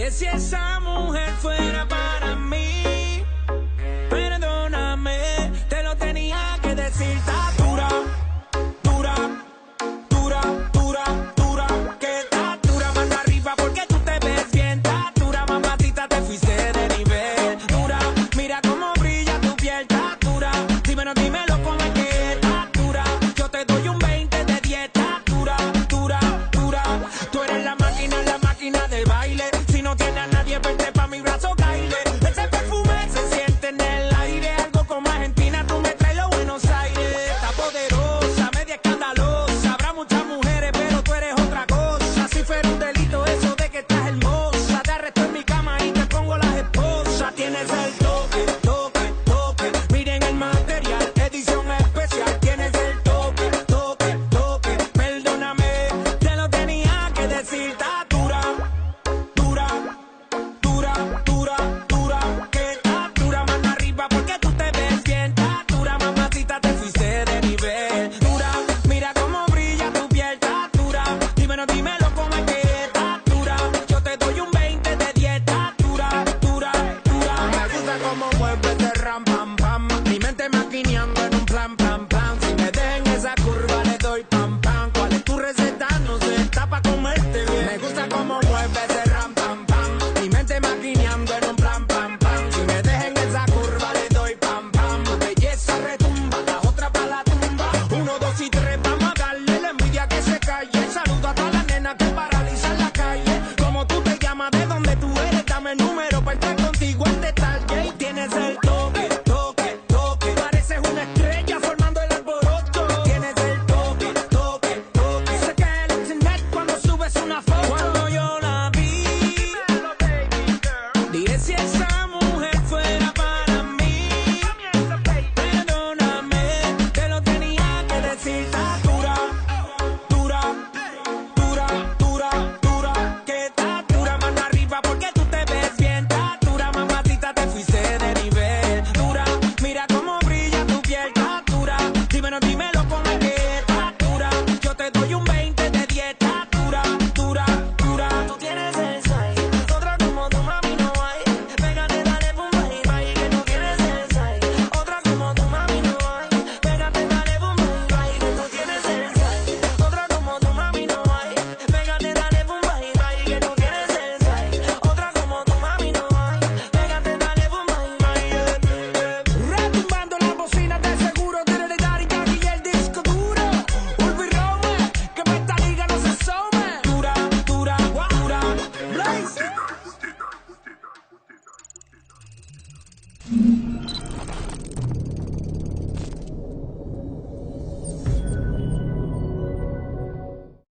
Que si esa mujer fuera para mí, perdóname, te lo tenía que decir. Está dura, dura, dura, dura, dura. Que está dura, mano arriba porque tú te ves bien. Está dura, mamacita, te fuiste de nivel. Dura, mira cómo brilla tu piel. Está dura, dímelo, dímelo cómo es que está dura. Yo te doy un 20 de 10. Está dura, dura, dura. Tú eres la máquina del baile. Si no tienes a nadie, vente pa' mi brazo, caile. Ese perfume se siente en el aire. Algo como Argentina, tú me traes los Buenos Aires. Está poderosa, media escandalosa. Habrá muchas mujeres, pero tú eres otra cosa. Si fuera un delito eso de que estás hermosa, te arresto en mi cama y te pongo las esposas. Tienes el toque, toque, toque. Miren el material, edición especial. Tienes el toque, toque, toque. Perdóname, te lo tenía que decir. Está dura, dura, dura, dura, dura. Que está dura, mano arriba porque tú te ves bien. Está dura, mamacita, te fuiste de nivel. Dura, mira cómo brilla tu piel. Está dura, dímelo, dímelo cómo es que está dura. Yo te doy un 20 de 10. Está dura, dura, dura. Me gusta cómo mueves de ram, pam, pam. Mi mente maquineando en un plan, plan, plan. Si me dejen esa curva le doy pam, pam. ¿Cuál es tu receta? No sé, está pa' comerte bien. Me gusta cómo mueves de ram, pam, pam. Mi mente maquineando en un plan, pam, pam. Si me dejen esa curva le doy pam, pam. Tu belleza retumba, la otra pa' la tumba. 1, 2 y 3, vamos a darle la envidia que se calle. Saludo a todas las nenas que paralizan la calle. Como tú te llamas, de dónde tú eres, dame el número para estar contigo en detalle. Y tienes el toque, toque, toque. Pareces una estrella formando el alboroto. Tienes el toque, toque, toque. Se cae el internet cuando subes una foto. Cuando yo la vi, dije si es